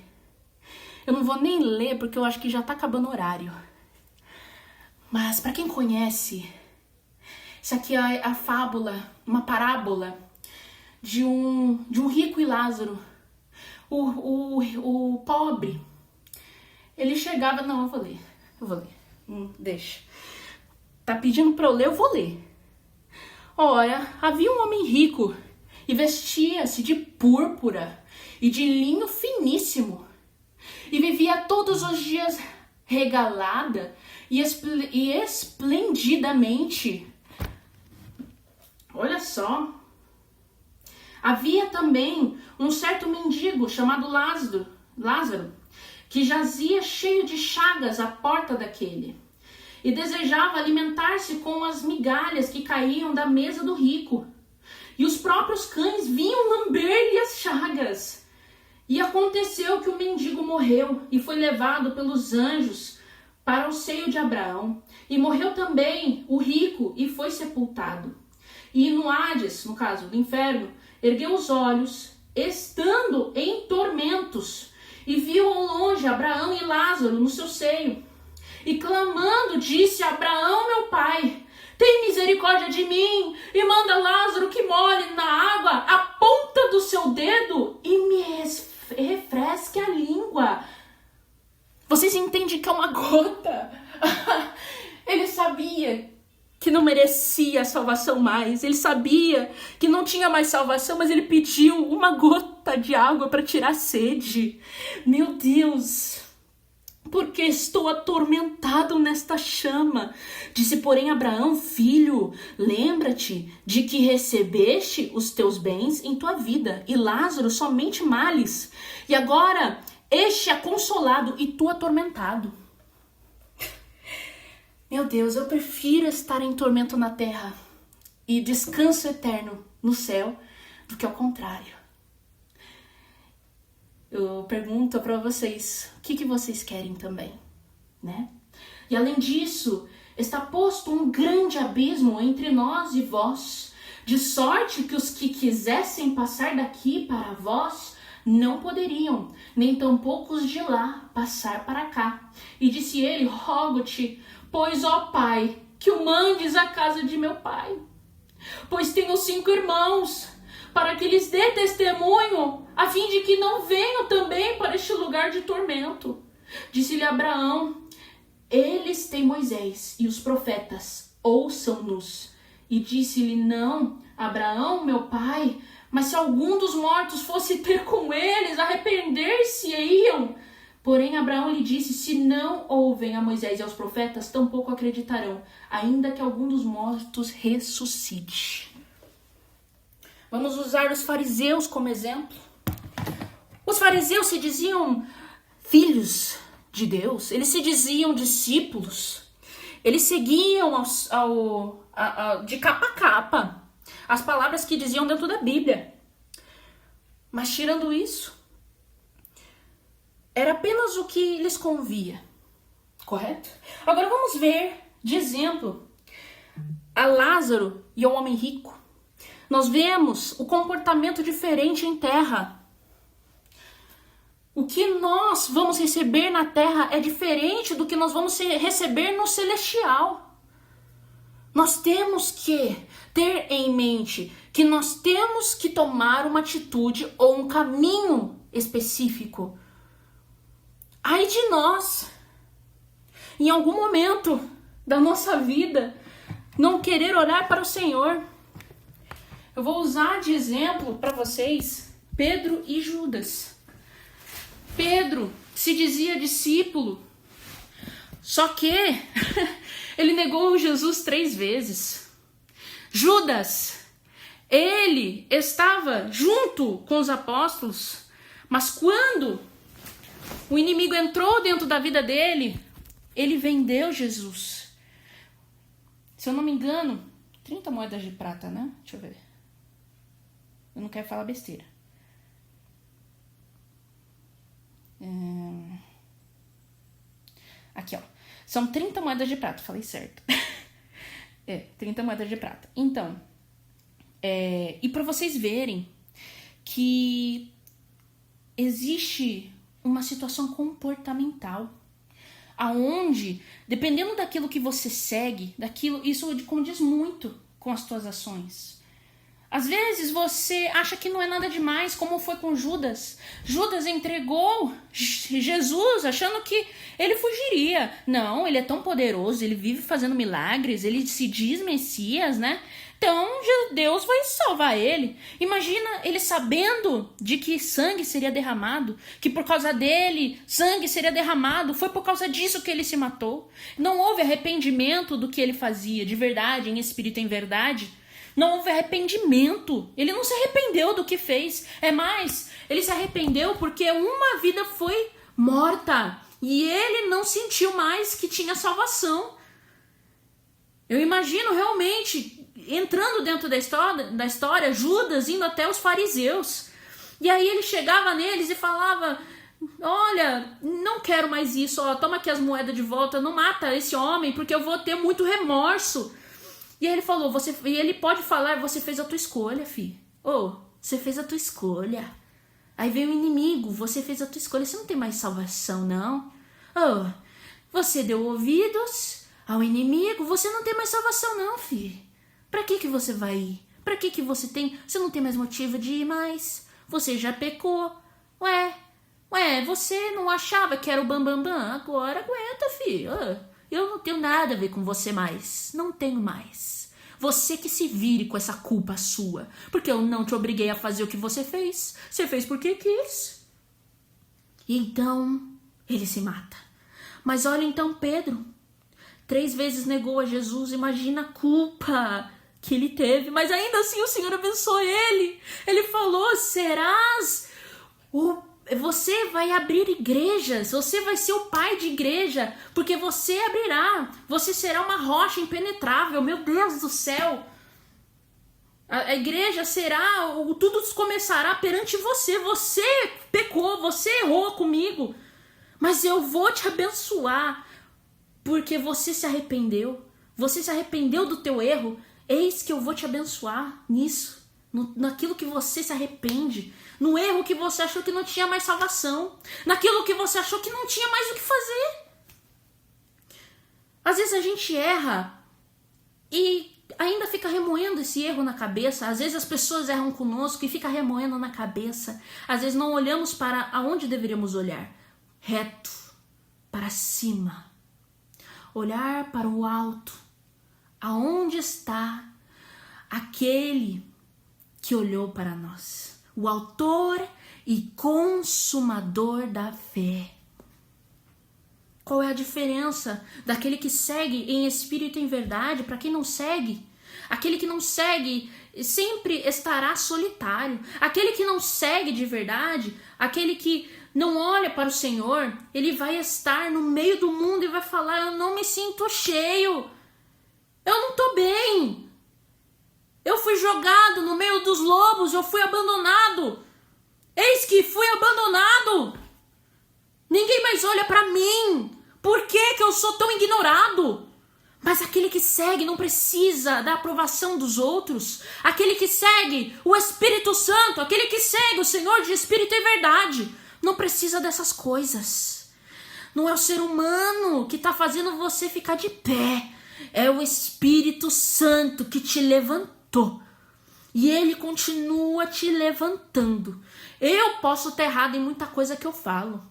eu não vou nem ler porque eu acho que já tá acabando o horário. Mas para quem conhece, isso aqui é a fábula, uma parábola de um rico e Lázaro. O pobre, ele chegava... Não, eu vou ler. Deixa. Tá pedindo pra eu ler, eu vou ler. Ora, havia um homem rico e vestia-se de púrpura e de linho finíssimo e vivia todos os dias regalada e esplendidamente. Olha só. Havia também um certo mendigo chamado Lázaro, que jazia cheio de chagas à porta daquele, e desejava alimentar-se com as migalhas que caíam da mesa do rico. E os próprios cães vinham lamber-lhe as chagas. E aconteceu que o mendigo morreu e foi levado pelos anjos para o seio de Abraão. E morreu também o rico e foi sepultado. E no Hades, no caso do inferno, ergueu os olhos, estando em tormentos, e viu ao longe Abraão e Lázaro no seu seio. E clamando, disse a Abraão, meu pai, tem misericórdia de mim, e manda Lázaro que molhe na água a ponta do seu dedo e me refresque a língua. Vocês entendem que é uma gota? Ele sabia que não merecia a salvação mais. Ele sabia que não tinha mais salvação, mas ele pediu uma gota de água para tirar a sede. Meu Deus, porque estou atormentado nesta chama. Disse, porém, Abraão, filho, lembra-te de que recebeste os teus bens em tua vida, e Lázaro somente males. E agora este é consolado e tu atormentado. Meu Deus, eu prefiro estar em tormento na terra e descanso eterno no céu do que ao contrário. Eu pergunto para vocês, o que vocês querem também, né? E além disso, está posto um grande abismo entre nós e vós, de sorte que os que quisessem passar daqui para vós não poderiam, nem tampouco os de lá passar para cá. E disse ele, rogo-te, pois, ó Pai, que o mandes à casa de meu pai, pois tenho 5 irmãos, para que lhes dê testemunho, a fim de que não venham também para este lugar de tormento. Disse-lhe Abraão, eles têm Moisés e os profetas, ouçam-nos. E disse-lhe, não, Abraão, meu pai, mas se algum dos mortos fosse ter com eles, arrepender-se-iam. Porém, Abraão lhe disse, se não ouvem a Moisés e aos profetas, tampouco acreditarão, ainda que algum dos mortos ressuscite. Vamos usar os fariseus como exemplo. Os fariseus se diziam filhos de Deus, eles se diziam discípulos, eles seguiam de capa a capa as palavras que diziam dentro da Bíblia. Mas tirando isso, era apenas o que lhes convia, correto? Agora vamos ver, de exemplo, a Lázaro e ao homem rico. Nós vemos o comportamento diferente em terra. O que nós vamos receber na terra é diferente do que nós vamos receber no celestial. Nós temos que ter em mente que nós temos que tomar uma atitude ou um caminho específico. Ai de nós, em algum momento da nossa vida, não querer orar para o Senhor. Eu vou usar de exemplo para vocês Pedro e Judas. Pedro se dizia discípulo, só que ele negou Jesus 3 vezes. Judas, ele estava junto com os apóstolos, mas quando o inimigo entrou dentro da vida dele, ele vendeu Jesus. Se eu não me engano, 30 moedas de prata, né? Deixa eu ver. Eu não quero falar besteira. Aqui, ó. São 30 moedas de prata, falei certo. 30 moedas de prata. Então, e para vocês verem que existe uma situação comportamental, aonde, dependendo daquilo que você segue, isso condiz muito com as tuas ações. Às vezes você acha que não é nada demais, como foi com Judas. Judas entregou Jesus achando que ele fugiria. Não, ele é tão poderoso, ele vive fazendo milagres, ele se diz Messias, né? Então Deus vai salvar ele. Imagina ele sabendo de que sangue seria derramado, que por causa dele sangue seria derramado. Foi por causa disso que ele se matou. Não houve arrependimento do que ele fazia, de verdade, em espírito e em verdade. Não houve arrependimento. Ele não se arrependeu do que fez. É mais, ele se arrependeu porque uma vida foi morta e ele não sentiu mais que tinha salvação. Eu imagino realmente entrando dentro da história, Judas indo até os fariseus. E aí ele chegava neles e falava: olha, não quero mais isso, ó, toma aqui as moedas de volta, não mata esse homem porque eu vou ter muito remorso. E aí ele falou, e ele pode falar, você fez a tua escolha, filho. Você fez a tua escolha. Aí veio o inimigo, você fez a tua escolha, você não tem mais salvação, não. Você deu ouvidos ao inimigo, você não tem mais salvação, não, filho. Pra que você vai ir? Pra que você não tem mais motivo de ir mais? Você já pecou. Ué, você não achava que era o bambambam? Agora aguenta, filho. Eu não tenho nada a ver com você mais. Não tenho mais. Você que se vire com essa culpa sua. Porque eu não te obriguei a fazer o que você fez. Você fez porque quis. E então, ele se mata. Mas olha então Pedro. 3 vezes negou a Jesus. Imagina a culpa que ele teve. Mas ainda assim o Senhor abençoou ele. Ele falou, você vai abrir igrejas, você vai ser o pai de igreja, porque você abrirá, você será uma rocha impenetrável, meu Deus do céu. A igreja será, tudo começará perante você, você pecou, você errou comigo, mas eu vou te abençoar, porque você se arrependeu do teu erro, eis que eu vou te abençoar nisso. Naquilo que você se arrepende, no erro que você achou que não tinha mais salvação, naquilo que você achou que não tinha mais o que fazer. Às vezes a gente erra e ainda fica remoendo esse erro na cabeça. Às vezes as pessoas erram conosco e fica remoendo na cabeça. Às vezes não olhamos para aonde deveríamos olhar, reto, para cima, olhar para o alto, aonde está aquele que olhou para nós, o autor e consumador da fé. Qual é a diferença daquele que segue em espírito e em verdade para quem não segue? Aquele que não segue sempre estará solitário. Aquele que não segue de verdade, aquele que não olha para o Senhor, ele vai estar no meio do mundo e vai falar, eu não me sinto cheio, eu não estou bem. Eu fui jogado no meio dos lobos, eu fui abandonado. Eis que fui abandonado. Ninguém mais olha para mim. Por que eu sou tão ignorado? Mas aquele que segue não precisa da aprovação dos outros. Aquele que segue o Espírito Santo, aquele que segue o Senhor de Espírito e verdade, não precisa dessas coisas. Não é o ser humano que está fazendo você ficar de pé. É o Espírito Santo que te levantou. E ele continua te levantando. Eu posso estar errado em muita coisa que eu falo.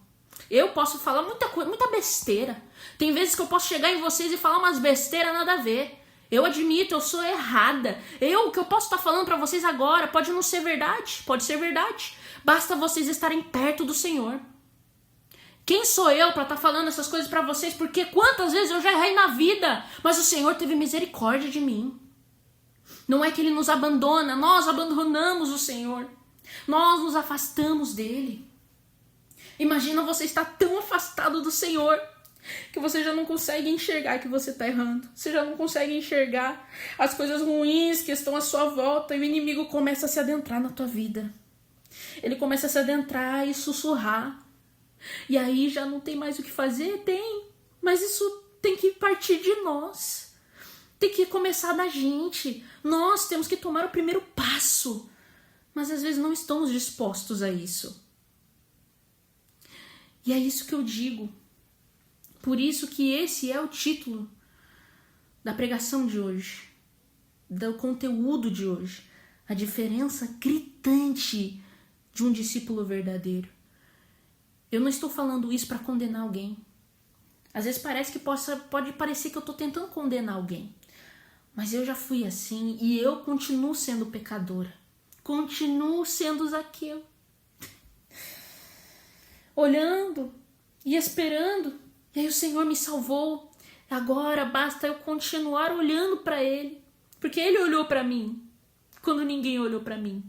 Eu posso falar muita besteira. Tem vezes que eu posso chegar em vocês e falar umas besteiras nada a ver. Eu admito, eu sou errada. O que eu posso estar falando para vocês agora pode não ser verdade. Pode ser verdade. Basta vocês estarem perto do Senhor. Quem sou eu para estar falando essas coisas para vocês? Porque quantas vezes eu já errei na vida, mas o Senhor teve misericórdia de mim. Não é que Ele nos abandona, nós abandonamos o Senhor. Nós nos afastamos dEle. Imagina você estar tão afastado do Senhor que você já não consegue enxergar que você está errando. Você já não consegue enxergar as coisas ruins que estão à sua volta e o inimigo começa a se adentrar na tua vida. Ele começa a se adentrar e sussurrar. E aí já não tem mais o que fazer? Tem. Mas isso tem que partir de nós. Tem que começar da gente. Nós temos que tomar o primeiro passo. Mas às vezes não estamos dispostos a isso. E é isso que eu digo. Por isso que esse é o título da pregação de hoje, do conteúdo de hoje. A diferença gritante de um discípulo verdadeiro. Eu não estou falando isso para condenar alguém. Às vezes parece que pode parecer que eu estou tentando condenar alguém. Mas eu já fui assim e eu continuo sendo pecadora. Continuo sendo Zaqueu. Olhando e esperando. E aí o Senhor me salvou. Agora basta eu continuar olhando para Ele. Porque Ele olhou para mim quando ninguém olhou para mim.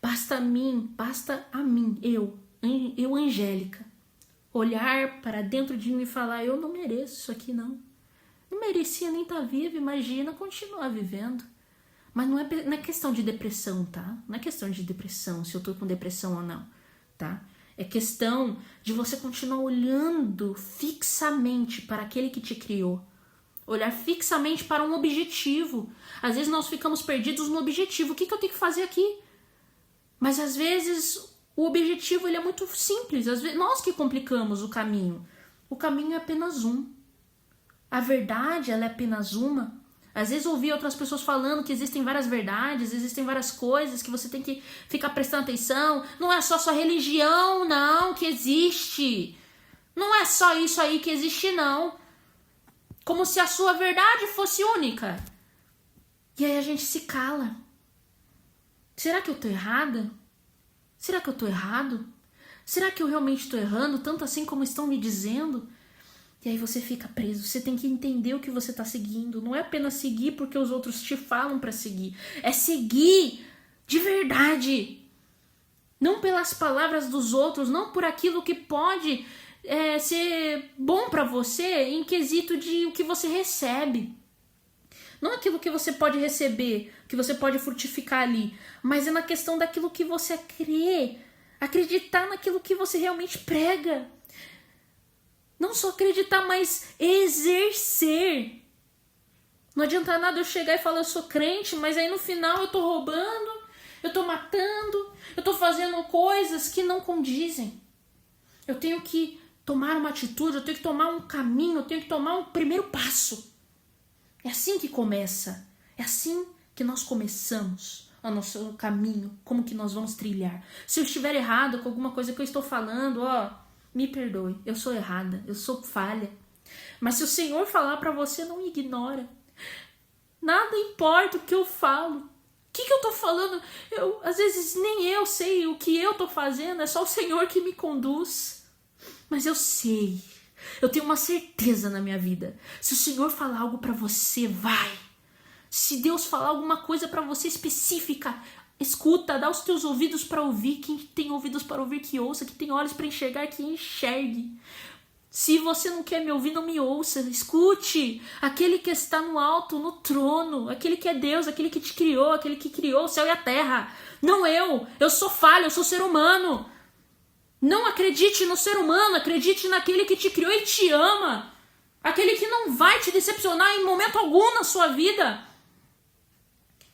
Basta a mim, eu, Angélica, olhar para dentro de mim e falar, eu não mereço isso aqui não. Não merecia nem estar viva, imagina continuar vivendo. Mas não é questão de depressão, tá? Não é questão de depressão, se eu tô com depressão ou não, tá? É questão de você continuar olhando fixamente para aquele que te criou. Olhar fixamente para um objetivo. Às vezes nós ficamos perdidos no objetivo. O que eu tenho que fazer aqui? Mas às vezes o objetivo ele é muito simples. Às vezes, nós que complicamos o caminho. O caminho é apenas um. A verdade ela é apenas uma. Às vezes eu ouvi outras pessoas falando que existem várias verdades, existem várias coisas que você tem que ficar prestando atenção. Não é só sua religião, não, que existe. Não é só isso aí que existe, não. Como se a sua verdade fosse única. E aí a gente se cala. Será que eu tô errada? Será que eu tô errado? Será que eu realmente tô errando, tanto assim como estão me dizendo? E aí você fica preso. Você tem que entender o que você tá seguindo. Não é apenas seguir porque os outros te falam pra seguir. É seguir de verdade. Não pelas palavras dos outros, não por aquilo que pode ser bom pra você em quesito de o que você recebe. Não aquilo que você pode receber, que você pode frutificar ali, mas é na questão daquilo que você crê, acreditar naquilo que você realmente prega. Não só acreditar, mas exercer. Não adianta nada eu chegar e falar eu sou crente, mas aí no final eu tô roubando, eu tô matando, eu tô fazendo coisas que não condizem. Eu tenho que tomar uma atitude, eu tenho que tomar um caminho, eu tenho que tomar um primeiro passo. É assim que começa. É assim que nós começamos o nosso caminho. Como que nós vamos trilhar. Se eu estiver errado com alguma coisa que eu estou falando, me perdoe. Eu sou errada. Eu sou falha. Mas se o Senhor falar para você, não ignora. Nada importa o que eu falo. O que eu tô falando? Às vezes nem eu sei o que eu tô fazendo. É só o Senhor que me conduz. Mas eu sei. Eu tenho uma certeza na minha vida. Se o Senhor falar algo pra você, vai. Se Deus falar alguma coisa pra você específica, escuta, dá os teus ouvidos pra ouvir. Quem tem ouvidos para ouvir, que ouça. Quem tem olhos pra enxergar, que enxergue. Se você não quer me ouvir, não me ouça. Escute aquele que está no alto, no trono. Aquele que é Deus, aquele que te criou. Aquele que criou o céu e a terra. Não eu. Eu sou falho, eu sou ser humano. Não acredite no ser humano, acredite naquele que te criou e te ama. Aquele que não vai te decepcionar em momento algum na sua vida.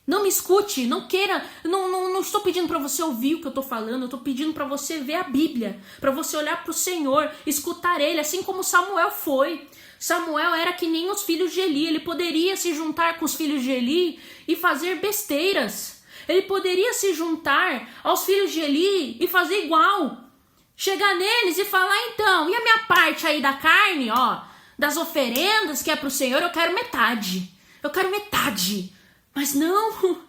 Não me escute, não queira, não estou pedindo para você ouvir o que eu estou falando, eu estou pedindo para você ver a Bíblia, para você olhar para o Senhor, escutar Ele, assim como Samuel foi. Samuel era que nem os filhos de Eli, ele poderia se juntar com os filhos de Eli e fazer besteiras. Ele poderia se juntar aos filhos de Eli e fazer igual. Chegar neles e falar, então, e a minha parte aí da carne, das oferendas que é pro Senhor, eu quero metade. Eu quero metade. Mas não,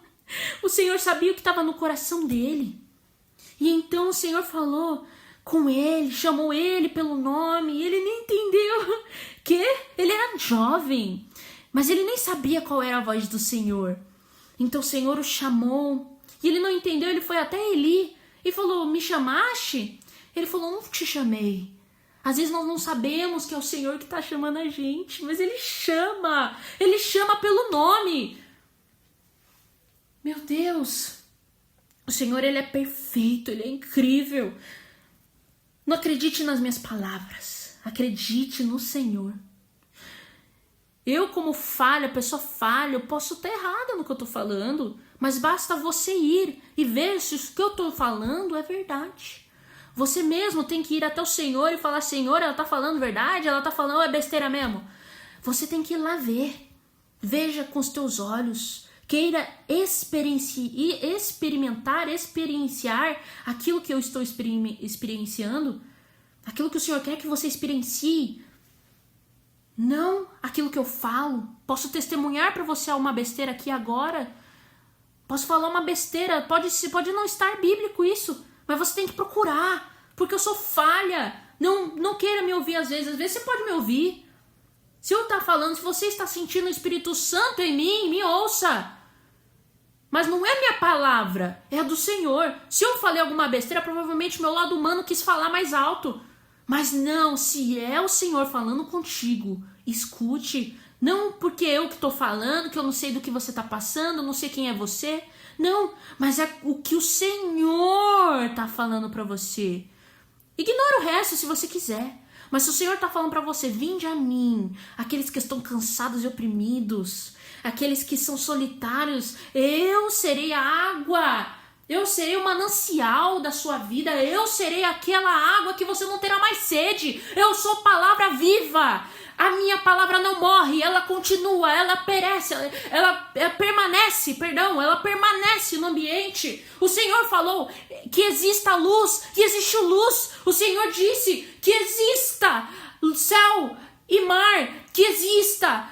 o Senhor sabia o que estava no coração dele. E então o Senhor falou com ele, chamou ele pelo nome, e ele nem entendeu que ele era jovem, mas ele nem sabia qual era a voz do Senhor. Então o Senhor o chamou, e ele não entendeu, ele foi até Eli e falou, me chamaste? Ele falou, não te chamei. Às vezes nós não sabemos que é o Senhor que está chamando a gente, mas Ele chama pelo nome. Meu Deus, o Senhor Ele é perfeito, Ele é incrível. Não acredite nas minhas palavras, acredite no Senhor. Eu como falha, pessoa falha, eu posso estar errada no que eu estou falando, mas basta você ir e ver se o que eu estou falando é verdade. Você mesmo tem que ir até o Senhor e falar: Senhor, ela tá falando verdade? Ela tá falando, é besteira mesmo? Você tem que ir lá ver. Veja com os teus olhos. Queira experienciar aquilo que eu estou experienciando. Aquilo que o Senhor quer que você experiencie. Não aquilo que eu falo. Posso testemunhar para você uma besteira aqui agora. Posso falar uma besteira. Pode não estar bíblico isso. Mas você tem que procurar. Porque eu sou falha. Não queira me ouvir às vezes. Às vezes você pode me ouvir. Se eu estar falando, se você está sentindo o Espírito Santo em mim, me ouça. Mas não é minha palavra. É a do Senhor. Se eu falei alguma besteira, provavelmente meu lado humano quis falar mais alto. Mas não, se é o Senhor falando contigo, escute. Não porque eu que estou falando, que eu não sei do que você está passando, não sei quem é você. Não, mas é o que o Senhor está falando para você. Ignora o resto se você quiser. Mas se o Senhor está falando para você, vinde a mim, aqueles que estão cansados e oprimidos, aqueles que são solitários, eu serei a água. Eu serei o manancial da sua vida. Eu serei aquela água que você não terá mais sede. Eu sou palavra viva. A minha palavra não morre, ela continua, ela perece, ela permanece no ambiente. O Senhor falou que exista luz, que existe luz. O Senhor disse que exista céu e mar, que exista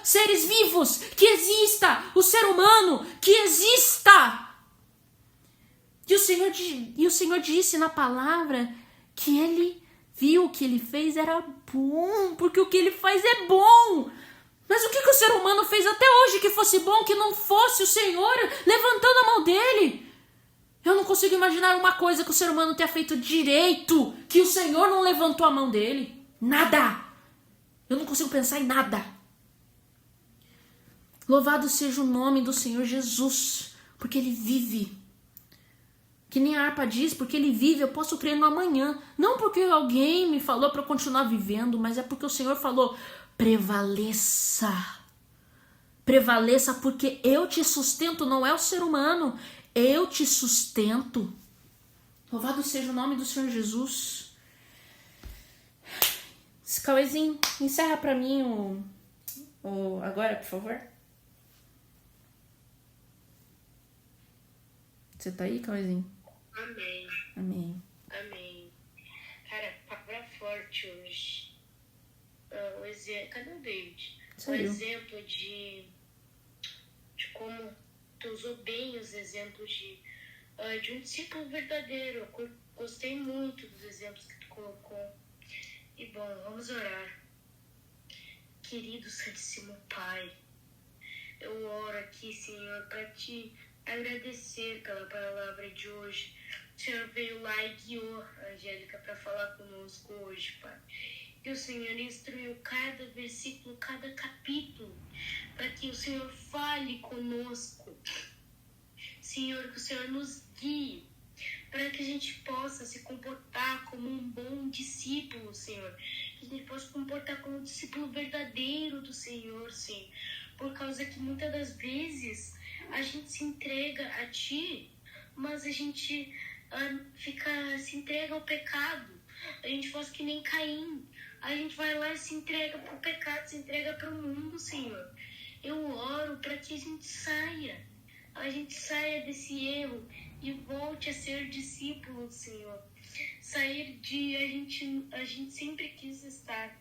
seres vivos, que exista o ser humano, que exista. E o Senhor disse na palavra que Ele viu o que Ele fez era bom, porque o que Ele faz é bom. Mas o que o ser humano fez até hoje que fosse bom, que não fosse o Senhor levantando a mão dele? Eu não consigo imaginar uma coisa que o ser humano tenha feito direito, que o Senhor não levantou a mão dele. Nada. Eu não consigo pensar em nada. Louvado seja o nome do Senhor Jesus, porque Ele vive. Que nem a harpa diz, porque Ele vive, eu posso crer no amanhã. Não porque alguém me falou para eu continuar vivendo, mas é porque o Senhor falou, prevaleça. Prevaleça porque eu te sustento, não é o ser humano. Eu te sustento. Louvado seja o nome do Senhor Jesus. Cauêzinho, encerra para mim o agora, por favor. Você tá aí, Cauêzinho? Amém. Amém. Amém. Cara, palavra forte hoje. Cadê o David? Saiu. Exemplo de como tu usou bem os exemplos de um discípulo verdadeiro. Eu gostei muito dos exemplos que tu colocou. E bom, vamos orar. Querido Santíssimo Pai, eu oro aqui, Senhor, para te agradecer pela palavra de hoje. O Senhor veio lá e guiou a Angélica para falar conosco hoje, Pai. Que o Senhor instruiu cada versículo, cada capítulo, para que o Senhor fale conosco. Senhor, que o Senhor nos guie, para que a gente possa se comportar como um bom discípulo, Senhor. Que a gente possa se comportar como um discípulo verdadeiro do Senhor, Senhor. Por causa que muitas das vezes a gente se entrega a Ti, mas a gente se entrega ao pecado. A gente faz que nem Caim. A gente vai lá e se entrega pro pecado, se entrega pro mundo, Senhor. Eu oro para que a gente saia desse erro e volte a ser discípulo, Senhor. Sair de a gente sempre quis estar.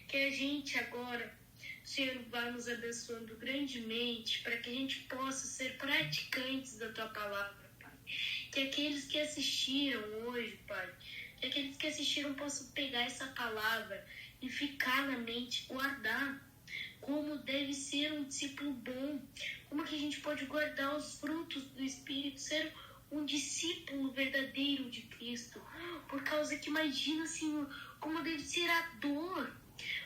Que a gente agora, Senhor, vá nos abençoando grandemente para que a gente possa ser praticantes da Tua palavra, Pai. Que aqueles que assistiram hoje, Pai, que aqueles que assistiram possam pegar essa palavra e ficar na mente, guardar como deve ser um discípulo bom, como que a gente pode guardar os frutos do Espírito, ser um discípulo verdadeiro de Cristo. Por causa que imagina, Senhor, como deve ser a dor.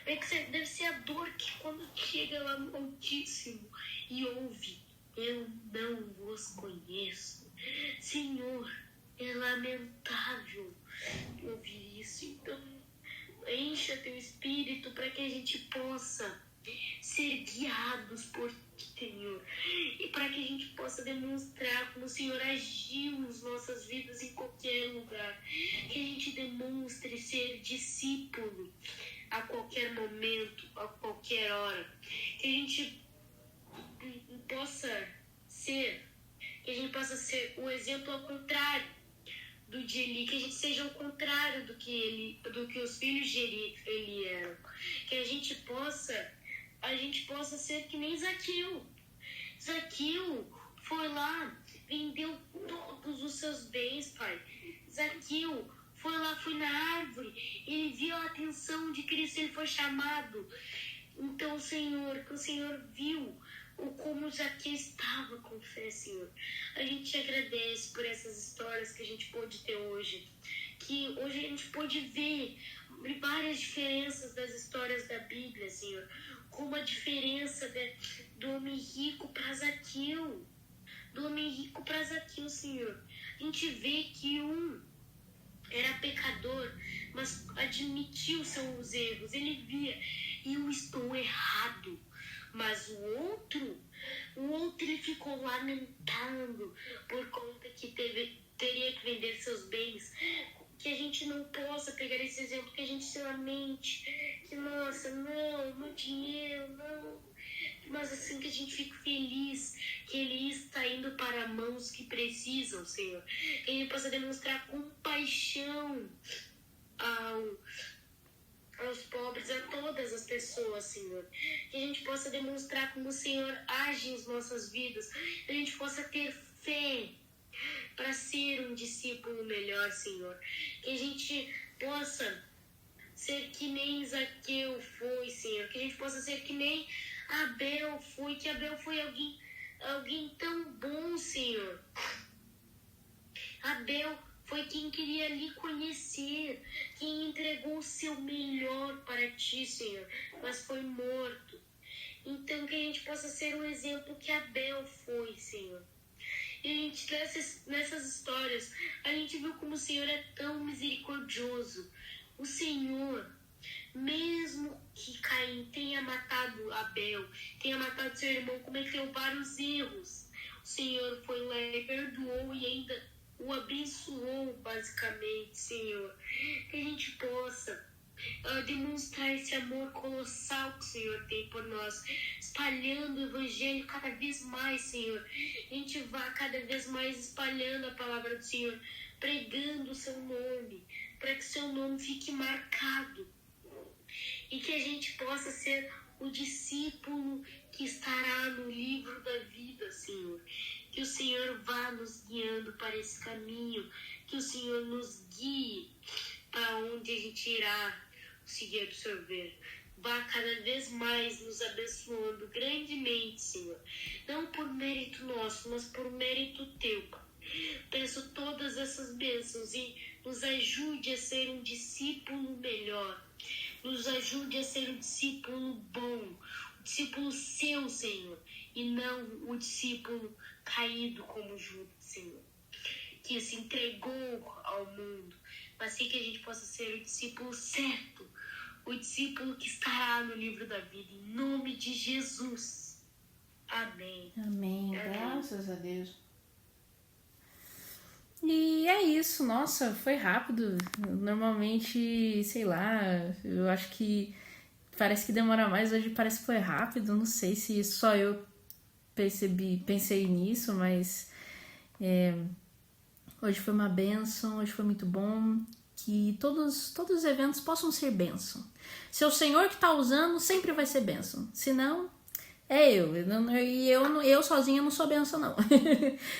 Deve ser a dor que quando chega lá no Altíssimo e ouve, eu não vos conheço. Senhor, é lamentável ouvir isso. Então, encha teu Espírito para que a gente possa ser guiados por Ti, Senhor, e para que a gente possa demonstrar como o Senhor agiu nas nossas vidas em qualquer lugar, que a gente demonstre ser discípulo a qualquer momento, a qualquer hora, que a gente possa ser, o exemplo ao contrário do de Eli, que a gente seja o contrário do que os filhos de Eli eram, que a gente possa ser que nem Zaqueu. Zaqueu foi lá, vendeu todos os seus bens, Pai. Zaqueu foi lá, foi na árvore, ele viu a atenção de Cristo, ele foi chamado. Então, Senhor, que o Senhor viu como Zaqueu estava com fé, Senhor. A gente te agradece por essas histórias que a gente pôde ter hoje. Que hoje a gente pôde ver várias diferenças das histórias da Bíblia, Senhor. Como a diferença do homem rico para Zaqueu. Do homem rico para Zaqueu, Senhor. A gente vê que um era pecador, mas admitiu seus erros. Ele via, eu estou errado. Mas o outro ele ficou lamentando por conta que teria que vender seus bens. Que a gente não possa pegar esse exemplo, que a gente se lamente, que nossa, não, no dinheiro, não. Mas assim que a gente fique feliz que ele está indo para mãos que precisam, Senhor. Que a gente possa demonstrar compaixão aos pobres, a todas as pessoas, Senhor. Que a gente possa demonstrar como o Senhor age em nossas vidas. Que a gente possa ter fé para ser um discípulo melhor, Senhor. Que a gente possa ser que nem Zaqueu foi, Senhor. Que a gente possa ser que nem Abel foi. Que Abel foi alguém tão bom, Senhor. Abel foi quem queria lhe conhecer, quem entregou o seu melhor para ti, Senhor, mas foi morto. Então, que a gente possa ser um exemplo que Abel foi, Senhor. E a gente, nessas histórias, a gente viu como o Senhor é tão misericordioso. O Senhor, mesmo que Caim tenha matado Abel, tenha matado seu irmão, cometeu vários erros, o Senhor foi lá e perdoou e ainda o abençoou, basicamente, Senhor. Que a gente possa demonstrar esse amor colossal que o Senhor tem por nós, espalhando o Evangelho cada vez mais, Senhor. A gente vá cada vez mais espalhando a palavra do Senhor, pregando o seu nome, para que o seu nome fique marcado. E que a gente possa ser o discípulo que estará no livro da vida, Senhor. Que o Senhor vá nos guiando para esse caminho, que o Senhor nos guie para onde a gente irá conseguir absorver. Vá cada vez mais nos abençoando grandemente, Senhor. Não por mérito nosso, mas por mérito teu, Pai. Peço todas essas bênçãos e nos ajude a ser um discípulo melhor. Nos ajude a ser um discípulo bom, um discípulo seu, Senhor, e não o discípulo caído como Judas, Senhor, que se entregou ao mundo, mas sim que a gente possa ser o discípulo certo, o discípulo que estará no livro da vida, em nome de Jesus. Amém. Amém. Graças a Deus. E é isso, nossa, foi rápido. Normalmente, sei lá, eu acho que parece que demora mais, hoje parece que foi rápido. Não sei se só eu pensei nisso, mas hoje foi uma bênção, hoje foi muito bom. Que todos os eventos possam ser bênção. Se é o Senhor que está usando, sempre vai ser bênção. Se não, é eu. Eu sozinha não sou bênção, não.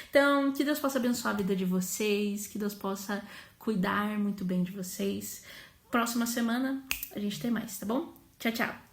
Então, que Deus possa abençoar a vida de vocês, que Deus possa cuidar muito bem de vocês. Próxima semana a gente tem mais, tá bom? Tchau, tchau.